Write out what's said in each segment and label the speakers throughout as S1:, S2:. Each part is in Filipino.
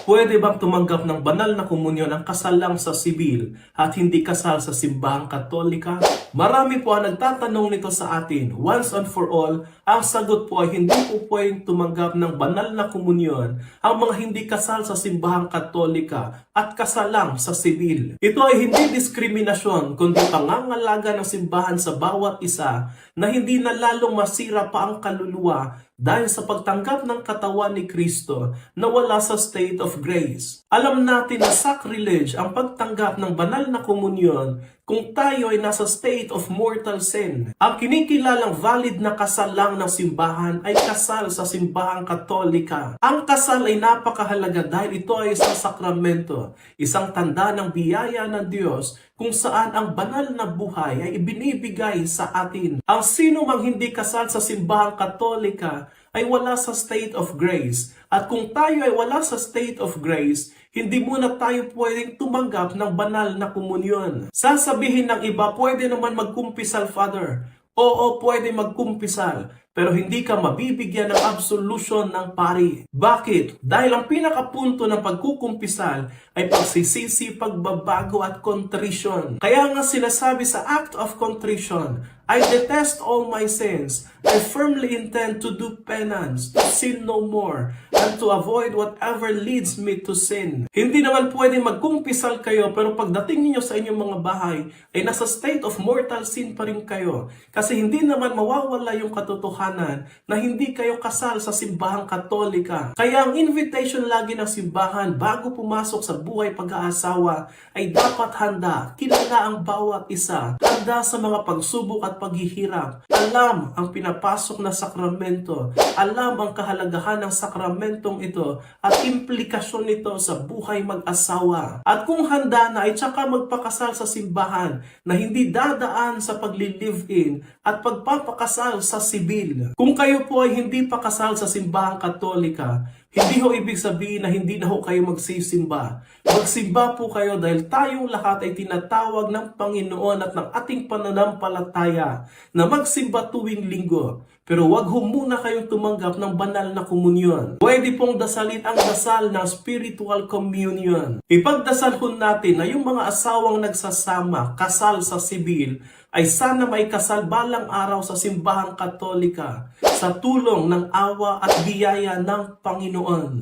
S1: Pwede bang tumanggap ng banal na komunyon ang kasal lang sa sibil at hindi kasal sa simbahang katolika? Marami po ang nagtatanong nito sa atin. Once and for all, ang sagot po ay hindi po pwedeng tumanggap ng banal na komunyon ang mga hindi kasal sa simbahang katolika at kasal lang sa sibil. Ito ay hindi diskriminasyon kundi pangangalaga ng simbahan sa bawat isa na hindi na lalong masira pa ang kaluluwa dahil sa pagtanggap ng katawan ni Kristo na wala sa state of grace. Alam natin na sacrilege ang pagtanggap ng banal na komunyon kung tayo ay nasa state of mortal sin. Ang kinikilalang valid na kasal lang ng simbahan ay kasal sa simbahang katolika. Ang kasal ay napakahalaga dahil ito ay isang sakramento, isang tanda ng biyaya ng Diyos kung saan ang banal na buhay ay ibinibigay sa atin. Ang sino mang hindi kasal sa simbahang katolika ay wala sa state of grace. At kung tayo ay wala sa state of grace, hindi muna tayo pwedeng tumanggap ng banal na komunyon. Sasabihin ng iba, pwede naman magkumpisal, Father. Oo, pwede magkumpisal, pero hindi ka mabibigyan ng absolution ng pari. Bakit? Dahil ang pinakapunto ng pagkukumpisal ay pagsisisi, pagbabago at contrition. Kaya nga sinasabi sa act of contrition, I detest all my sins. I firmly intend to do penance, to sin no more, and to avoid whatever leads me to sin. Hindi naman pwede magkumpisal kayo pero pagdating niyo sa inyong mga bahay ay nasa state of mortal sin pa rin kayo. Kasi hindi naman mawawala yung katotohanan na hindi kayo kasal sa simbahang katolika. Kaya ang invitation lagi ng simbahan bago pumasok sa buhay pag-aasawa ay dapat handa, kilala ang bawat isa, handa sa mga pagsubok at paghihirap. Alam ang pinapasok na sakramento, alam ang kahalagahan ng sakramentong ito at implikasyon nito sa buhay mag-asawa. At kung handa na ay tsaka magpakasal sa simbahan na hindi dadaan sa pagli-live-in at pagpapakasal sa sibil. Kung kayo po ay hindi pa kasal sa simbahang katolika, hindi ho ibig sabihin na hindi na ho kayo magsisimba. Magsimba po kayo dahil tayong lahat ay tinatawag ng Panginoon at ng ating pananampalataya na magsimba tuwing linggo. Pero wag ho muna kayong tumanggap ng banal na komunyon. Pwede pong dasalin ang dasal ng spiritual communion. Ipagdasal ho natin na yung mga asawang nagsasama, kasal sa sibil, ay sana may kasal balang araw sa simbahang katolika sa tulong ng awa at biyaya ng Panginoon.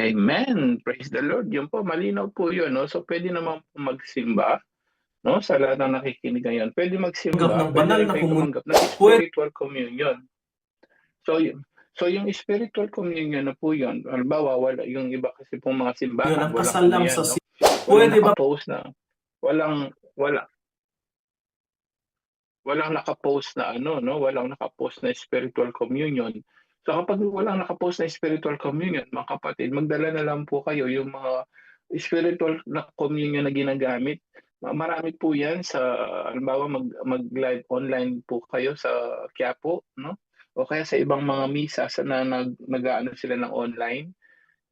S2: Amen. Praise the Lord. Yun po, malinaw po yun. No? So, pwede naman po magsimba, no? Sa lahat ng nakikinig ngayon. Pwede magsimba,
S1: Ng
S2: pwede
S1: banal
S2: rin
S1: na
S2: kayo
S1: komunyon.
S2: tumanggap ng spiritual communion. So, yung spiritual communion na po yun, halimbawa, wala, yung iba kasi pong mga simbahan,
S1: Ang
S2: walang
S1: kasal
S2: ano
S1: lang
S2: yan,
S1: sa
S2: no?
S1: Pwede ba
S2: Nakapost na, walang nakapost na ano, no? Walang nakapost na spiritual communion. So kapag walang nakapost na spiritual communion, mga kapatid, magdala na lang po kayo yung mga spiritual na communion na ginagamit. Marami po yan sa, halimbawa, mag-live online po kayo sa Quiapo, no? O kaya sa ibang mga misa na nag-ano sila ng online.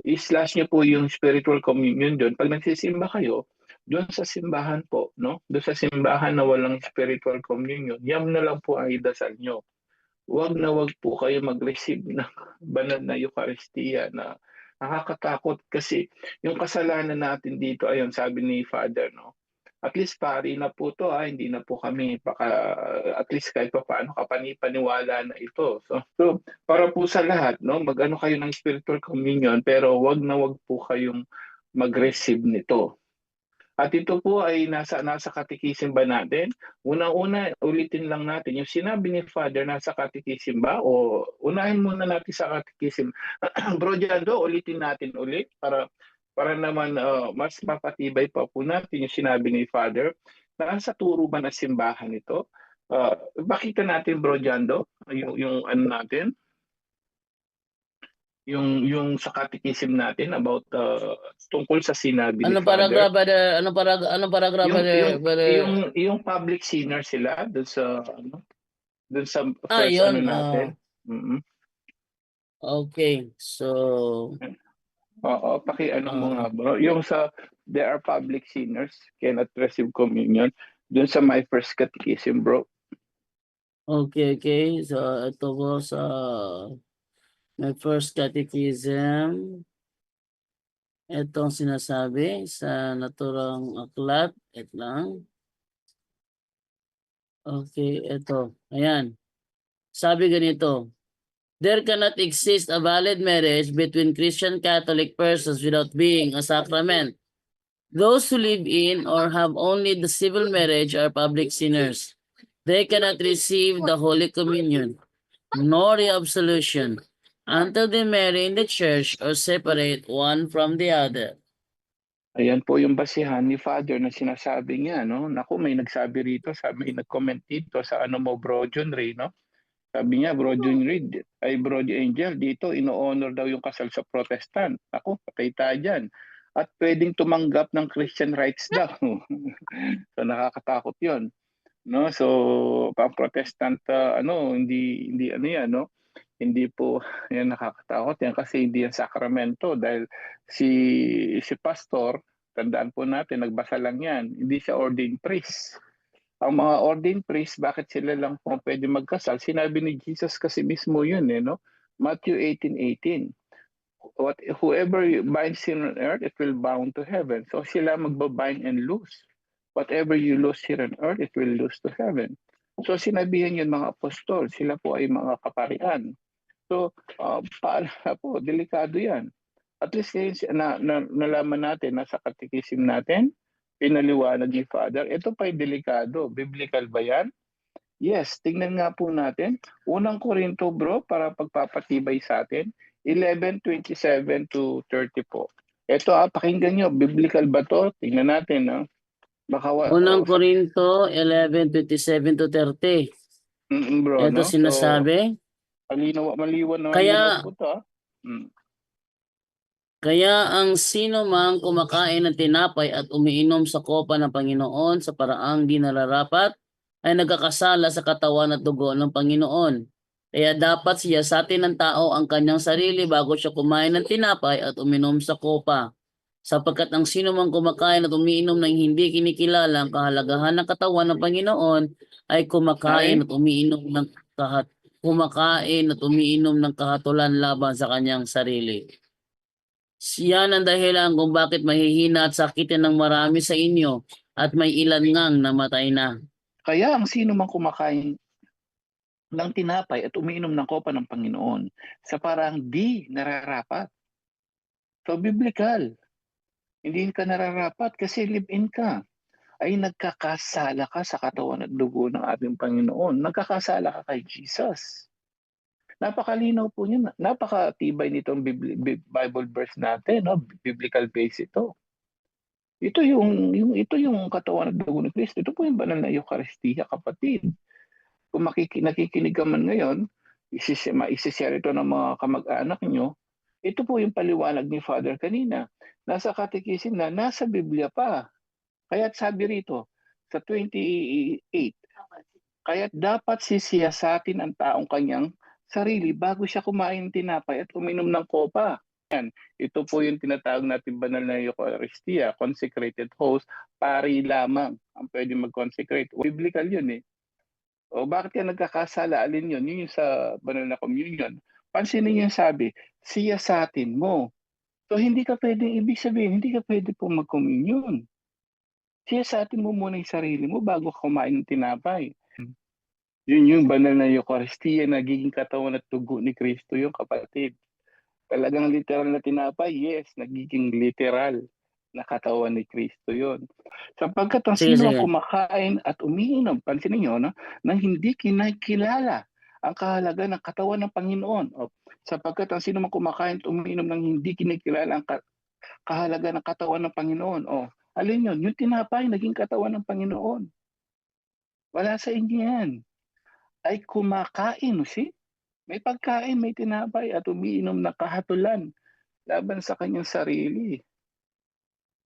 S2: I-slash nyo po yung spiritual communion doon. Pag nagsisimba kayo, doon sa simbahan po, no? Doon sa simbahan na walang spiritual communion, yam na lang po ang idasal nyo. Wag po kayo mag-receive ng banal na Eucharistia na nakakatakot kasi yung kasalanan natin dito, ayun, sabi ni Father, no? At least pari na po to, hindi na po kami at least kahit pa paano kapani-paniwala na ito. So para po sa lahat, no, mag-ano kayo ng spiritual communion pero wag po kayong mag-receive nito. At ito po ay nasa katekism ba natin? Unang-una, ulitin lang natin yung sinabi ni Father nasa katekism ba o unahin muna natin sa katekism. Bro Jando, ulitin natin ulit para naman mas mapatibay pa po natin yung sinabi ni Father. Nasa turo ba ng simbahan ito? Bakita natin, Bro Jando, yung ano natin, yung sa catechism natin about tungkol sa sinabi ni Father.
S3: Anong paragraph
S2: Yung public sinner sila doon sa first
S3: yun.
S2: natin.
S3: Okay. So
S2: Oo, mo nga, bro. Yung sa there are public sinners cannot receive communion. Doon sa my first catechism, bro.
S3: Okay. So ito po sa my first catechism. Ito ang sinasabi sa naturang aklat. Ito lang. Okay, ito. Ayan. Sabi ganito, there cannot exist a valid marriage between Christian Catholic persons without being a sacrament. Those who live in or have only the civil marriage are public sinners. They cannot receive the Holy Communion, nor the absolution, until they marry in the church or separate one from the other.
S2: Ayan po yung basihan ni Father na sinasabi niya, no? Naku, may nagsabi rito, may nag-comment dito sa ano mo, Bro John Ray, no? Sabi niya, Bro John Ray, Bro Angel, dito, ino-honor daw yung kasal sa Protestant. Naku, patay tayo dyan. At pwedeng tumanggap ng Christian rights daw. So, nakakatakot yon, no? So, pang Protestant, hindi ano yan, no? Hindi po yan nakakatakot yan kasi hindi yan sakramento dahil si pastor, tandaan po natin, nagbasa lang yan, hindi siya ordained priest. Ang mga ordained priest, bakit sila lang po pwede magkasal? Sinabi ni Jesus kasi mismo yun, no? Matthew 18:18. Whoever binds here on earth, it will bound to heaven. So sila magbabind and loose. Whatever you lose here on earth, it will lose to heaven. So sinabihan yun mga apostol, sila po ay mga kaparian. So, paalala po, delikado yan. At least nalaman natin, nasa katikisim natin, pinaliwanag ni Father, ito pa'y delikado. Biblical ba yan? Yes, tingnan nga po natin. Unang Korinto, bro, para pagpapatibay sa atin, 11:27 to 30 po. Ito, pakinggan nyo, biblical ba to? Tingnan natin, no? Baka
S3: Unang Korinto 11:27 to 30.
S2: bro,
S3: Ito
S2: no? So,
S3: sinasabi,
S2: maliwan
S3: Kaya-
S2: po to,
S3: kaya ang sino mang kumakain ng tinapay at umiinom sa kopa ng Panginoon sa paraang di nararapat ay nagkakasala sa katawan at dugo ng Panginoon. Kaya dapat siyasatin ng tao ang kanyang sarili bago siya kumain ng tinapay at uminom sa kopa. Sapagkat ang sino mang kumakain at umiinom ng hindi kinikilala ang kahalagahan ng katawan ng Panginoon ay kumakain at umiinom ng kahatulan laban sa kanyang sarili. Siyan ang dahilan kung bakit mahihina at sakitin ng marami sa inyo at may ilan ngang namatay na.
S2: Kaya ang sino mang kumakain ng tinapay at umiinom ng kopa ng Panginoon sa parang di nararapat. So biblical. Hindi ka nararapat kasi live-in ka. Ay nagkakasala ka sa katawan at dugo ng ating Panginoon. Nagkakasala ka kay Jesus. Napakalinaw po niya. Napakatibay nitong Bible verse natin, no? Biblical base ito. Ito yung katawan at dugo ni Kristo. Ito po yung banal na Eucharistia, kapatid. Kung nakikinig ka man ngayon, isishare ito ng mga kamag-anak nyo, ito po yung paliwanag ni Father kanina. Nasa katikisim na, nasa Biblia pa. Kaya't sabi rito, sa 28, kaya't dapat sisiyasatin ang taong kanyang sarili bago siya kumain ng tinapay at uminom ng kopa. Yan. Ito po yung tinatawag natin banal na Eucharistia, consecrated host, pari lamang ang pwede mag-consecrate. Biblical yun eh. O bakit yan nagkakasala? Alin yun? Yun yung sa banal na communion. Pansinin niyo yung sabi, siyasatin mo. So hindi ka pwedeng, ibig sabihin, hindi ka pwede pong mag-communion. Siyasatin mo muna yung sarili mo bago ka kumain ng tinapay. Yun yung banal na Eucharistia, nagiging katawan at tugo ni Kristo yung kapatid. Talagang literal na tinapay, yes, nagiging literal na katawan ni Kristo yun. Sapagkat ang sino kumakain at umiinom, pansinin nyo, no, nang hindi kinakilala ang kahalaga ng katawan ng Panginoon. Sapagkat ang sino man kumakain at umiinom nang hindi kinikilala ang kahalaga ng katawan ng Panginoon. Alin yun? Yung tinapay, naging katawan ng Panginoon. Wala sa inyo yan. Ay kumakain, see? May pagkain, may tinapay at umiinom na kahatulan laban sa kanyang sarili.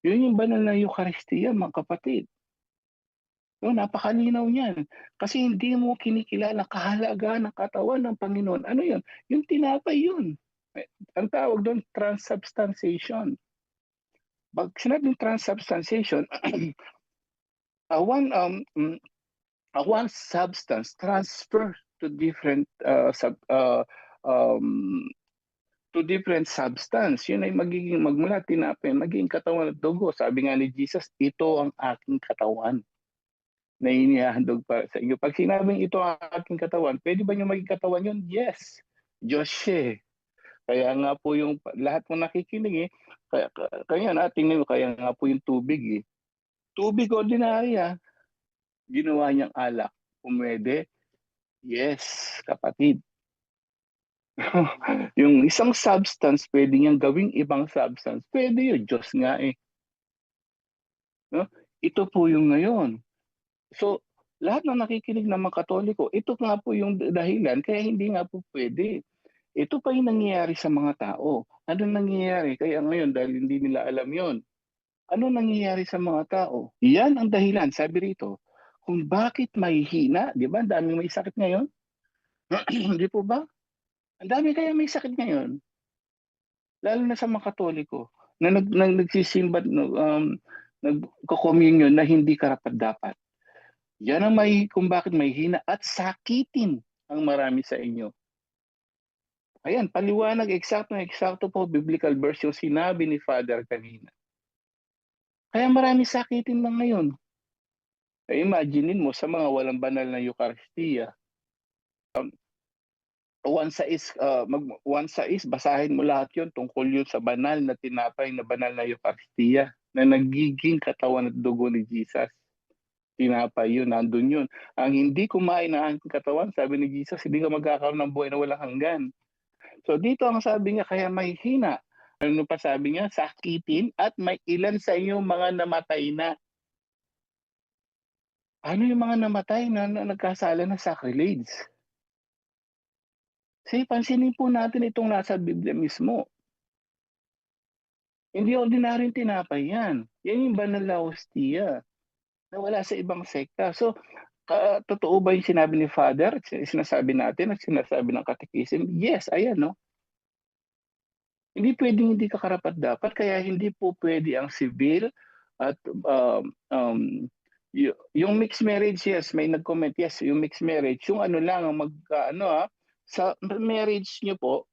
S2: Yun yung banal na Eucharistia, mga kapatid. So, napakalinaw niyan. Kasi hindi mo kinikilala kahalagaan ng katawan ng Panginoon. Ano yun? Yung tinapay yun. Ang tawag doon, transubstantiation. Pag sinabing transubstantiation, one substance transfer to different two different substance. Yun ay magiging magmula tinapay, magiging katawan at dugo. Sabi nga ni Jesus, ito ang aking katawan na inihahandog para sa inyo. Pag sinabing ito ang aking katawan, pwede ba niyo maging katawan yun? Yes. Diyos siya. Kaya nga po yung lahat mo nakikinig kaya na tingnan mo, kaya nga po yung tubig Tubig ordinary ginawa niyang alak. Pumwede? Yes, kapatid. Yung isang substance, pwede niyang gawing ibang substance. Pwede yun, Diyos nga No? Ito po yung ngayon. So, lahat na nakikinig ng mga Katoliko, ito nga po yung dahilan, kaya hindi nga po pwede. Ito pa yung nangyayari sa mga tao. Ano nangyayari? Kaya ngayon, dahil hindi nila alam yon, ano nangyayari sa mga tao? Yan ang dahilan, sabi rito, kung bakit may hina, di ba? Ang daming may sakit ngayon. Hindi po ba? Ang dami kaya may sakit ngayon. Lalo na sa mga Katoliko na nagsisimba, nagko-communion na hindi karapat-dapat. Yan ang may, kung bakit may hina at sakitin ang marami sa inyo. Ayan, paliwanag, eksakto po, biblical verse yung sinabi ni Father kanina. Kaya marami sakitin lang ngayon. Imaginein mo sa mga walang banal na Eucharistia, once a is, basahin mo lahat yun tungkol yun sa banal na tinapay na banal na Eucharistia na nagiging katawan at dugo ni Jesus. Tinapay yun, nandun yun. Ang hindi kumain ng aking katawan, sabi ni Jesus, hindi ka magkakaroon ng buhay na walang hanggan. So dito ang sabi niya, kaya may hina. Ano pa sabi niya? Sakitin at may ilan sa inyo mga namatay na. Ano yung mga namatay na nagkasala ng sacrilege? Kasi pansinin po natin itong nasa Biblia mismo. Hindi ordinaryong tinapay yan. Yan yung banal na hostia na wala sa ibang sekta. So, totoo ba yung sinabi ni Father? Sinasabi natin at sinasabi ng Catechism? Yes, ayan, no? Hindi pwedeng hindi ka karapat-dapat, kaya hindi po pwede ang civil at yung mixed marriage, yes, may nag-comment, yes, yung mixed marriage, yung ano lang, sa marriage nyo po,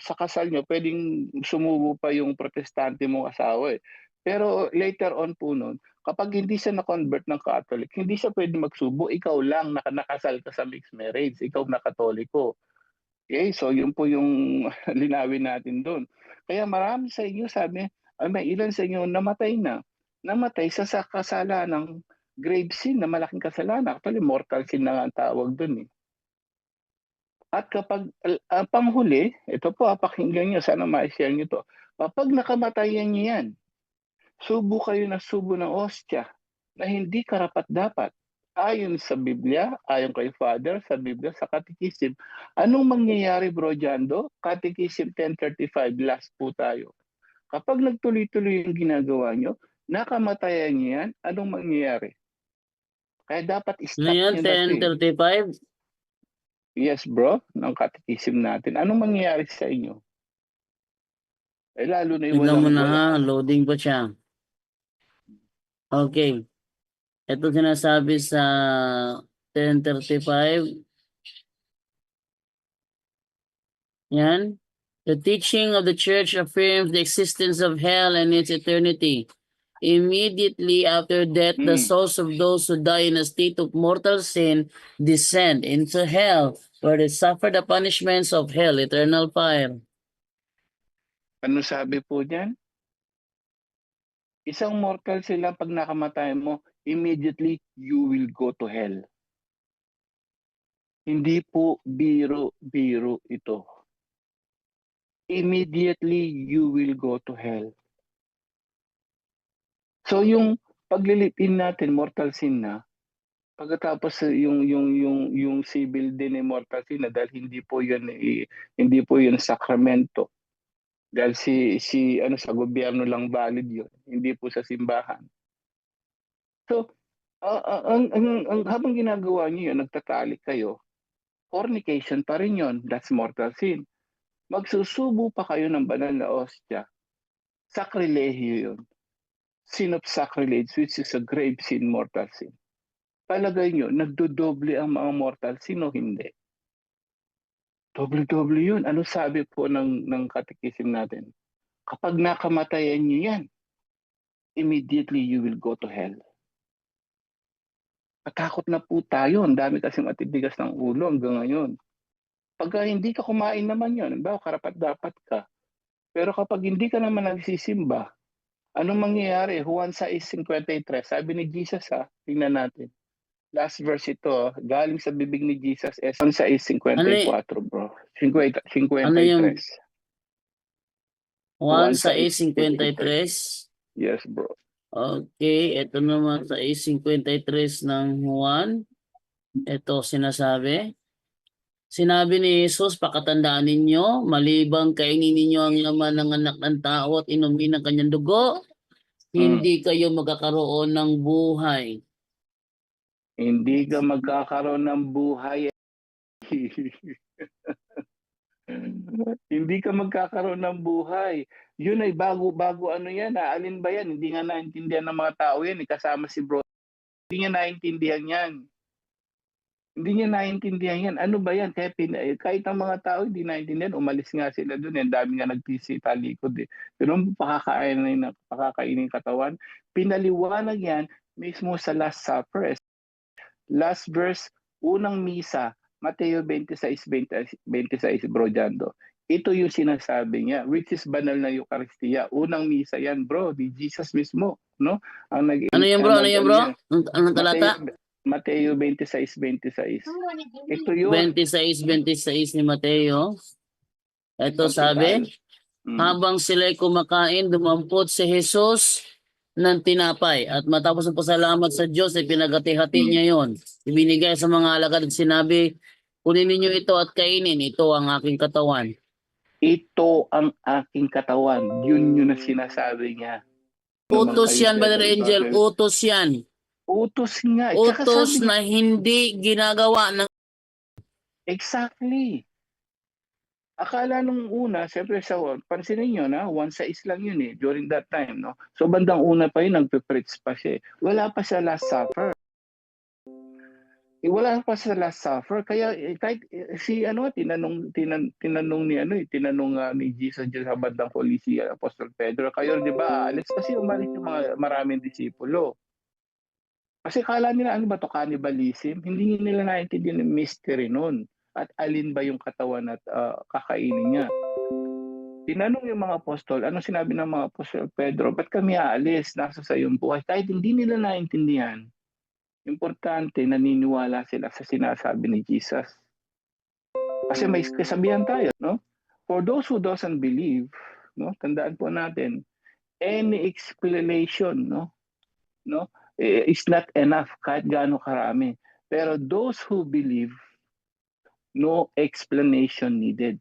S2: sa kasal nyo, pwedeng sumubo pa yung protestante mong asawa Pero later on po nun, kapag hindi siya na-convert ng Catholic, hindi siya pwede magsubo, ikaw lang nakasal ka sa mixed marriage, ikaw na Katoliko. Okay, so yun po yung linawin natin doon. Kaya marami sa inyo sabi, may ilan sa inyo namatay na. Namatay sa kasalanan ng grave sin na malaking kasalanan. Actually, mortal sin na nga ang tawag doon At kapag panghuli, ito po, pakinggan nyo, sana ma-share nyo to. Kapag nakamatayan nyo yan, subo kayo na subo ng ostya na hindi karapat-dapat. Ayon sa Biblia, ayon kay Father, sa Biblia, sa Catechism. Anong mangyayari, Bro Jando? Catechism 1035, last po tayo. Kapag nagtuloy-tuloy yung ginagawa nyo, nakamatayan nyo yan, anong mangyayari? Kaya dapat stop
S3: Ngayon,
S2: nyo na ito
S3: 10:35.
S2: Yes, bro, ng Catechism natin. Anong mangyayari sa inyo? Lalo na yung
S3: Tignan mo na
S2: walang
S3: loading pa siya. Okay. Ito sinasabi sa 10:35. Yan. The teaching of the church affirms the existence of hell and its eternity. Immediately after death, the souls of those who die in a state of mortal sin descend into hell, where they suffer the punishments of hell, eternal fire.
S2: Ano sabi po diyan? Isang mortal sila, pag nakamatay mo, immediately you will go to hell. Hindi po biro-biro ito. Immediately you will go to hell. So yung paglilipin natin, mortal sin na, pagkatapos yung civil din ay mortal sin na dahil hindi po yun sakramento. Dahil sa gobyerno lang valid yun, hindi po sa simbahan. So, habang ginagawa niyo yun, nagtatalik kayo, fornication pa rin yun, that's mortal sin. Magsusubo pa kayo ng banal na ostya, sakrilegyo yun. Sin of sacrilege, which is a grave sin, mortal sin. Palagay nyo, nagdodoble ang mga mortal sin o hindi? Doble-doble yun. Ano sabi po ng katikisim natin? Kapag nakamatayan niyo yan, immediately you will go to hell. Natakot na po tayo. Ang dami kasi matitigas ng ulo hanggang ngayon. Pagka hindi ka kumain naman yun, ba, karapat-dapat ka. Pero kapag hindi ka naman nagsisimba, anong mangyayari? Juan 6:53, sabi ni Jesus, tingnan natin. Last verse ito, galing sa bibig ni Jesus, Juan 6:54, bro. 53.
S3: Ano yung Juan
S2: Juan
S3: 6:53?
S2: Yes, bro.
S3: Okay, ito naman sa 6:53 ng Juan. Ito sinasabi. Sinabi ni Jesus, pakatandaan ninyo, malibang kainin ninyo ang laman ng anak ng tao at inumin ang kanyang dugo, hindi kayo magkakaroon ng buhay.
S2: Hindi ka magkakaroon ng buhay. Hindi ka magkakaroon ng buhay. Yun ay bago-bago ano yan. Alin ba yan? Hindi nga naintindihan ng mga tao yan. Kasama si bro. Hindi niya naintindihan yan. Hindi niya naintindihan yan. Ano ba yan? Kaya kahit ang mga tao hindi naintindihan, umalis nga sila doon. Ang dami nga nagtisi talikod eh. Pero pakakainin katawan, pinaliwanag yan mismo sa Last Supper. Last verse, unang misa, Mateo 26:26, bro Jando. Ito yung sinasabi niya, which is banal na Eucharistia. Unang misa yan, bro, di Jesus mismo, no? Ang
S3: Ano yung bro? Ano yung bro? Anong talata?
S2: Mateo 26:26. Ito yun.
S3: 26:26 ni Mateo. Ito sabi, habang sila'y kumakain, dumampot si Jesus ng tinapay at matapos ng pasalamat sa Diyos ay pinagati-hati niya yon. Ibinigay sa mga alagad at sinabi, kunin ninyo ito at kainin, ito ang aking katawan.
S2: Ito ang aking katawan. Yun na sinasabi niya.
S3: Utos yan, Brother Angel, utos yan.
S2: Utos nga.
S3: Utos na hindi ginagawa ng...
S2: Exactly. Akala nung una, siyempre pansinin nyo na, 1:6 lang yun eh, during that time, no? So bandang una pa yun, nagpe-preach pa siya eh. Wala pa sa Last Supper. Wala pa sa Last Supper, kaya kahit tinanong ni Jesus dyan sa bandang huli si Apostol Pedro, kayo di ba, alis kasi umalis yung mga maraming disipulo. Kasi kala nila, ano ba to, cannibalism? Hindi nila naintindihan yung mystery nun. At alin ba yung katawan at kakainin niya. Tinanong yung mga apostol, ano sinabi ng mga apostol? Pedro, ba't kami aalis? Nasa sa iyong buhay. Kahit hindi nila naintindihan, importante, naniniwala sila sa sinasabi ni Jesus. Kasi may kasabihan tayo, no? For those who doesn't believe, no? Tandaan po natin, any explanation, no? Is not enough kahit gaano karami. Pero those who believe, no explanation needed.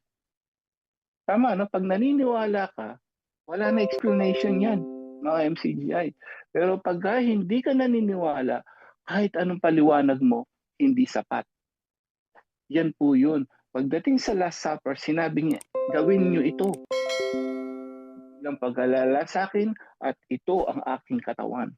S2: Tama, no? Pag naniniwala ka, wala na explanation yan, mga MCGI. Pero pag hindi ka naniniwala, kahit anong paliwanag mo, hindi sapat. Yan po yun. Pagdating sa Last Supper, sinabi niya, gawin niyo ito. Ng pag-alala sa akin at ito ang aking katawan.